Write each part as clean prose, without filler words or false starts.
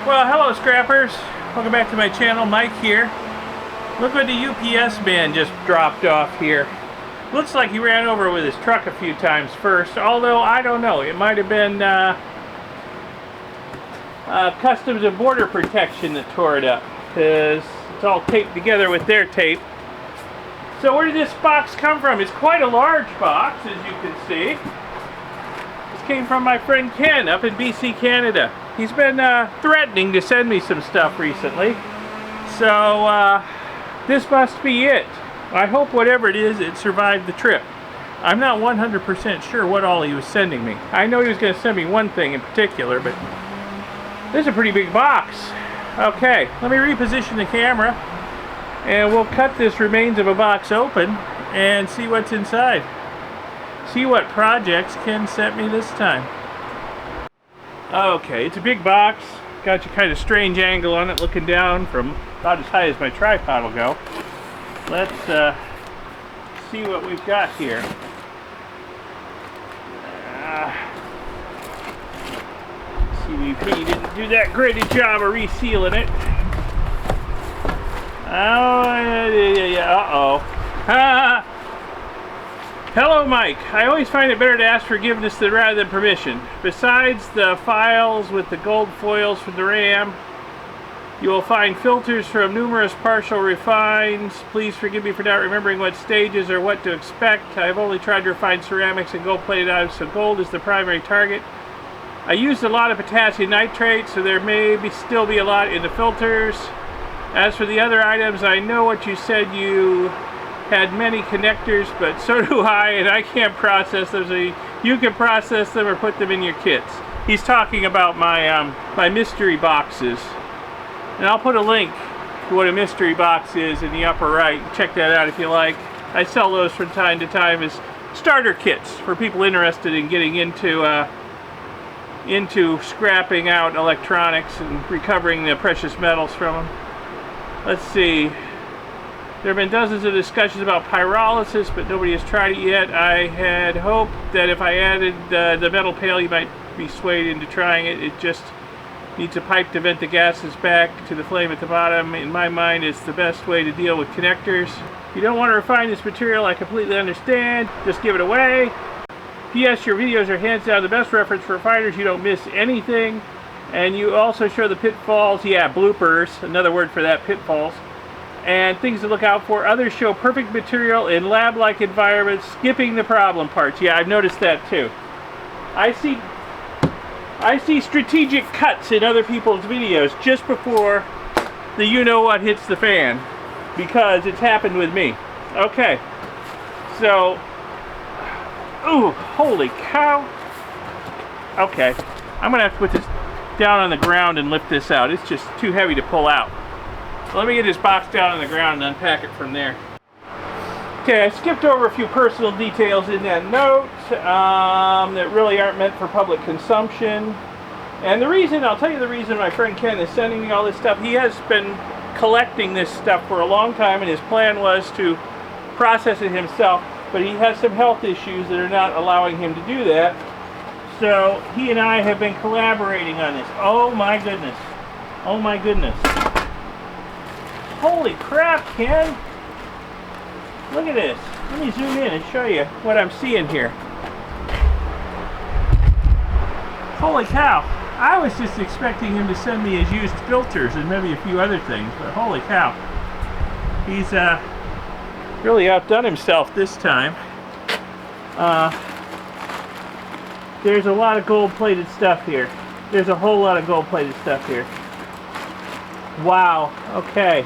Well, hello scrappers. Welcome back to my channel. Mike here. Look what the UPS man just dropped off here. Looks like he ran over with his truck a few times first, although I don't know. It might have been Customs and Border Protection that tore it up, because it's all taped together with their tape. So where did this box come from? It's quite a large box, as you can see. This came from my friend Ken up in BC, Canada. He's been threatening to send me some stuff recently. So this must be it. I hope whatever it is, it survived the trip. I'm not 100% sure what all he was sending me. I know he was going to send me one thing in particular, but this is a pretty big box. Okay, let me reposition the camera and we'll cut this remains of a box open and see what's inside. See what projects Ken sent me this time. Okay, it's a big box. Got you kind of strange angle on it, looking down from about as high as my tripod will go. Let's see what we've got here. CBP didn't do that great a job of resealing it. Oh, yeah, uh-oh. Hello, Mike. I always find it better to ask forgiveness rather than permission. Besides the files with the gold foils for the RAM, you will find filters from numerous partial refines. Please forgive me for not remembering what stages or what to expect. I've only tried to refine ceramics and gold-plated items, so gold is the primary target. I used a lot of potassium nitrate, so there may still be a lot in the filters. As for the other items, I know what you said you had many connectors, but so do I, and I can't process them, so you can process them or put them in your kits. He's talking about my my mystery boxes, and I'll put a link to what a mystery box is in the upper right. Check that out if you like. I sell those from time to time as starter kits for people interested in getting into scrapping out electronics and recovering the precious metals from them. Let's see. There have been dozens of discussions about pyrolysis, but nobody has tried it yet. I had hoped that if I added the metal pail, you might be swayed into trying it. It just needs a pipe to vent the gases back to the flame at the bottom. In my mind, it's the best way to deal with connectors. If you don't want to refine this material, I completely understand. Just give it away. P.S. Your videos are hands down the best reference for refiners. You don't miss anything. And you also show the pitfalls. Yeah, bloopers. Another word for that, pitfalls. And things to look out for. Others show perfect material in lab-like environments, skipping the problem parts. Yeah, I've noticed that too. I see strategic cuts in other people's videos just before the you-know-what hits the fan, because it's happened with me. Okay, so, ooh, holy cow. Okay, I'm gonna have to put this down on the ground and lift this out. It's just too heavy to pull out. So let me get this box down on the ground and unpack it from there. Okay, I skipped over a few personal details in that note that really aren't meant for public consumption. And the reason, I'll tell you the reason my friend Ken is sending me all this stuff. He has been collecting this stuff for a long time, and his plan was to process it himself, but he has some health issues that are not allowing him to do that. So he and I have been collaborating on this. Oh my goodness. Oh my goodness. Holy crap, Ken. Look at this. Let me zoom in and show you what I'm seeing here. Holy cow. I was just expecting him to send me his used filters and maybe a few other things, but holy cow. He's really outdone himself this time. There's a lot of gold-plated stuff here. There's a whole lot of gold-plated stuff here. Wow. Okay.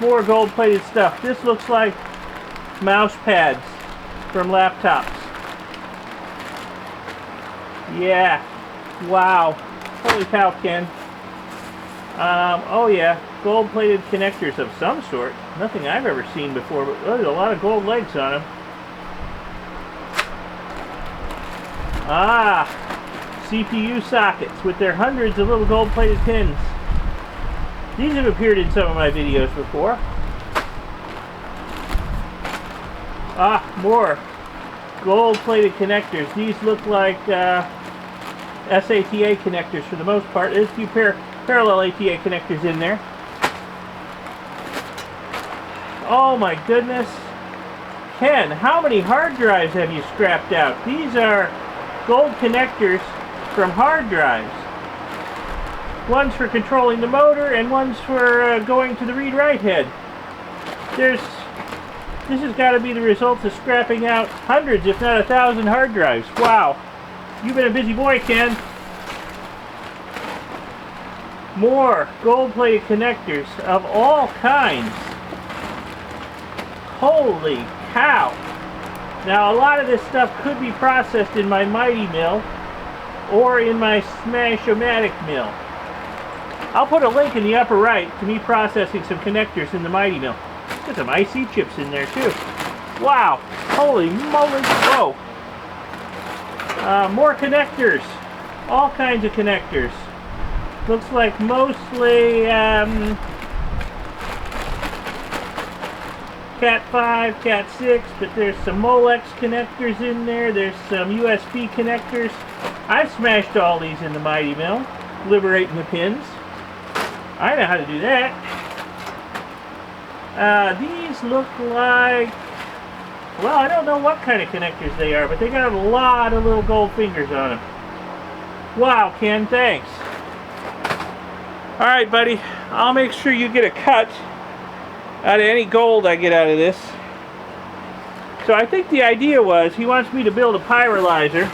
More gold-plated stuff. This looks like mouse pads from laptops. Yeah. Wow. Holy cow, Ken. Oh yeah. Gold-plated connectors of some sort. Nothing I've ever seen before, but there's a lot of gold legs on them. CPU sockets with their hundreds of little gold-plated pins. These have appeared in some of my videos before. More gold-plated connectors. These look like SATA connectors for the most part. There's a few parallel ATA connectors in there. Oh my goodness. Ken, how many hard drives have you scrapped out? These are gold connectors from hard drives. One's for controlling the motor and one's for going to the read-write head. This has got to be the result of scrapping out hundreds, if not 1,000 hard drives. Wow. You've been a busy boy, Ken. More gold-plated connectors of all kinds. Holy cow. Now, a lot of this stuff could be processed in my Mighty Mill or in my Smash-O-Matic mill. I'll put a link in the upper right to me processing some connectors in the Mighty Mill. Got some IC chips in there too. Wow! Holy moly! Whoa! More connectors. All kinds of connectors. Looks like mostly Cat 5, Cat 6, but there's some Molex connectors in there. There's some USB connectors. I've smashed all these in the Mighty Mill, liberating the pins. I know how to do that. These look like, well, I don't know what kind of connectors they are, but they got a lot of little gold fingers on them. Wow, Ken, thanks. Alright, buddy, I'll make sure you get a cut out of any gold I get out of this. So I think the idea was he wants me to build a pyrolyzer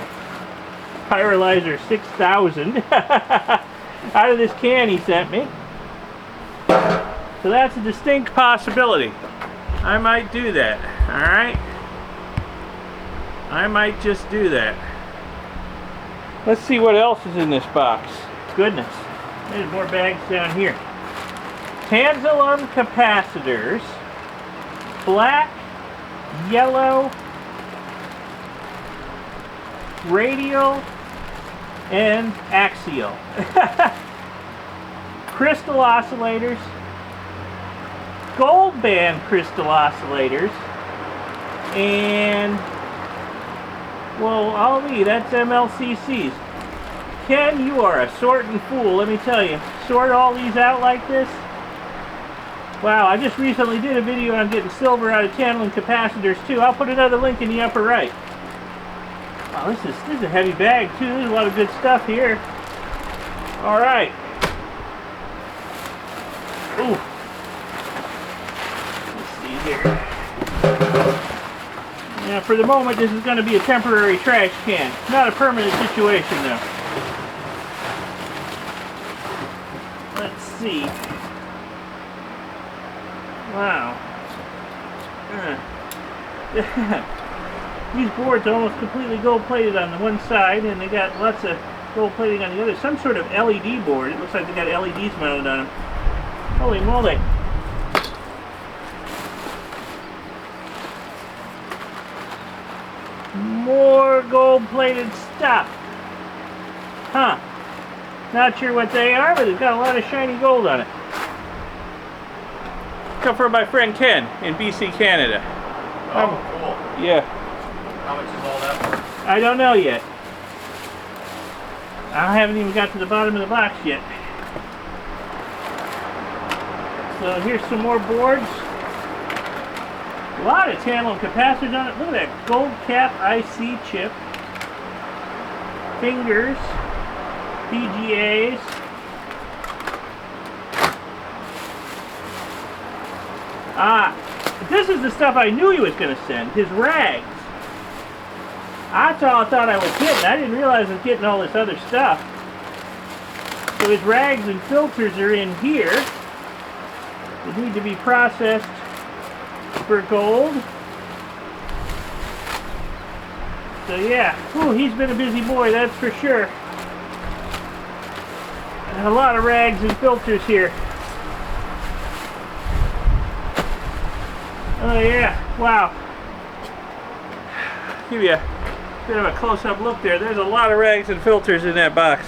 6000 out of this can he sent me. So that's a distinct possibility. I might do that. Alright? I might just do that. Let's see what else is in this box. Goodness. There's more bags down here. Tantalum capacitors. Black, yellow, radial, and axial. Crystal oscillators. Gold band crystal oscillators. And, well, Ollie, that's MLCCs. Ken, you are a sorting fool, let me tell you. Sort all these out like this? Wow, I just recently did a video on getting silver out of tantalum capacitors too. I'll put another link in the upper right. Wow, this is a heavy bag too. There's a lot of good stuff here. Alright. Ooh. Let's see here. Now for the moment this is going to be a temporary trash can. Not a permanent situation though. Let's see. Wow. These boards are almost completely gold plated on the one side and they got lots of gold plating on the other. Some sort of LED board. It looks like they got LEDs mounted on them. Holy moly. More gold plated stuff. Huh. Not sure what they are, but it's got a lot of shiny gold on it. Come from my friend Ken in BC, Canada. Oh, cool. Yeah. How much is all that for? I don't know yet. I haven't even got to the bottom of the box yet. So here's some more boards. A lot of tantalum capacitors on it. Look at that gold cap IC chip. Fingers. VGAs. Ah, this is the stuff I knew he was going to send. His rags. That's all I thought I was getting. I didn't realize I was getting all this other stuff. So his rags and filters are in here. They need to be processed for gold. So yeah, ooh, he's been a busy boy, that's for sure. And a lot of rags and filters here. Oh yeah, wow. Give you a bit of a close-up look there. There's a lot of rags and filters in that box.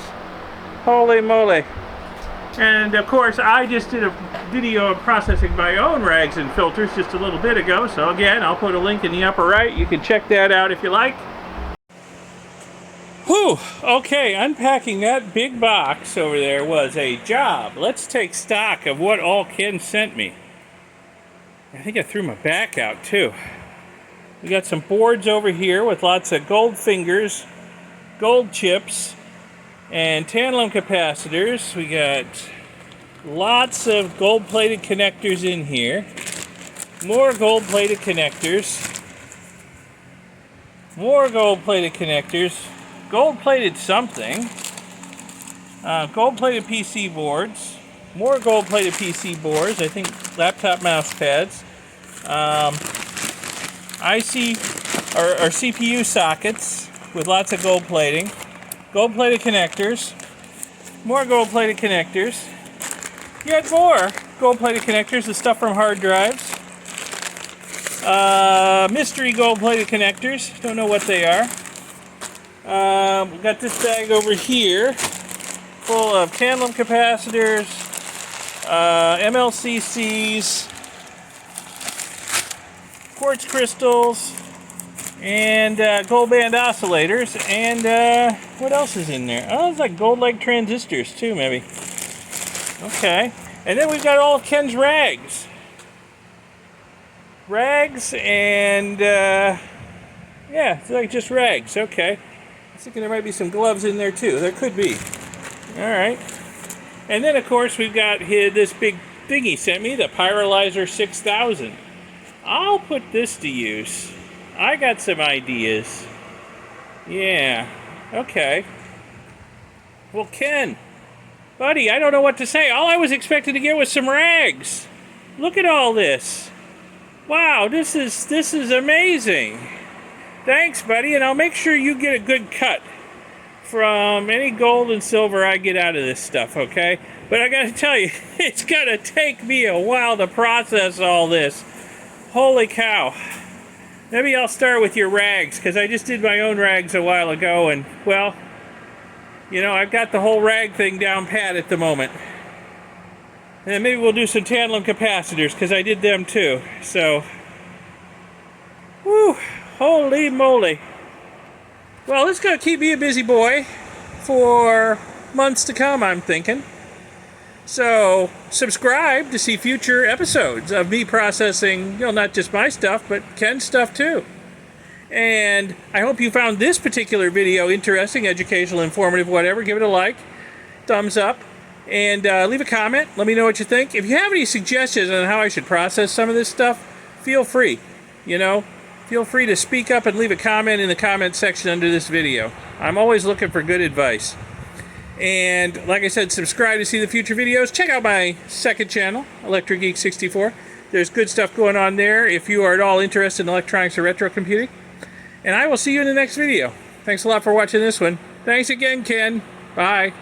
Holy moly. And of course, I just did a video of processing my own rags and filters just a little bit ago. So again, I'll put a link in the upper right. You can check that out if you like. Whew, okay, unpacking that big box over there was a job. Let's take stock of what all Ken sent me. I think I threw my back out too. We got some boards over here with lots of gold fingers, gold chips, and tantalum capacitors. We got lots of gold-plated connectors in here. More gold-plated connectors. More gold-plated connectors. Gold-plated something. Gold-plated PC boards. More gold-plated PC boards. I think laptop mouse pads. IC or CPU sockets with lots of gold plating. Gold-plated connectors. More gold-plated connectors. Yet more gold-plated connectors. The stuff from hard drives. Mystery gold-plated connectors. Don't know what they are. We've got this bag over here full of tantalum capacitors, MLCCs, quartz crystals, and gold band oscillators. And what else is in there? Oh, it's like gold leg transistors too, maybe. Okay. And then we've got all of Ken's rags. Rags and, yeah, it's like just rags. Okay. I was thinking there might be some gloves in there too. There could be. Alright. And then, of course, we've got this big thing he sent me, the Pyrolyzer 6000. I'll put this to use. I got some ideas. Yeah. Okay. Well, Ken, buddy, I don't know what to say. All I was expecting to get was some rags. Look at all this. Wow, this is amazing. Thanks, buddy, and I'll make sure you get a good cut from any gold and silver I get out of this stuff, okay? But I gotta tell you, it's gonna take me a while to process all this. Holy cow. Maybe I'll start with your rags, because I just did my own rags a while ago, and, well, you know, I've got the whole rag thing down pat at the moment. And then maybe we'll do some tantalum capacitors, because I did them too. So, whew, holy moly. Well, it's going to keep me a busy boy for months to come, I'm thinking. So, subscribe to see future episodes of me processing, you know, not just my stuff, but Ken's stuff too. And I hope you found this particular video interesting, educational, informative, whatever. Give it a like, thumbs up, and leave a comment. Let me know what you think. If you have any suggestions on how I should process some of this stuff, feel free, you know. Feel free to speak up and leave a comment in the comment section under this video. I'm always looking for good advice. And like I said, subscribe to see the future videos. Check out my second channel, Electric Geek 64. There's good stuff going on there if you are at all interested in electronics or retro computing. And I will see you in the next video. Thanks a lot for watching this one. Thanks again, Ken. Bye.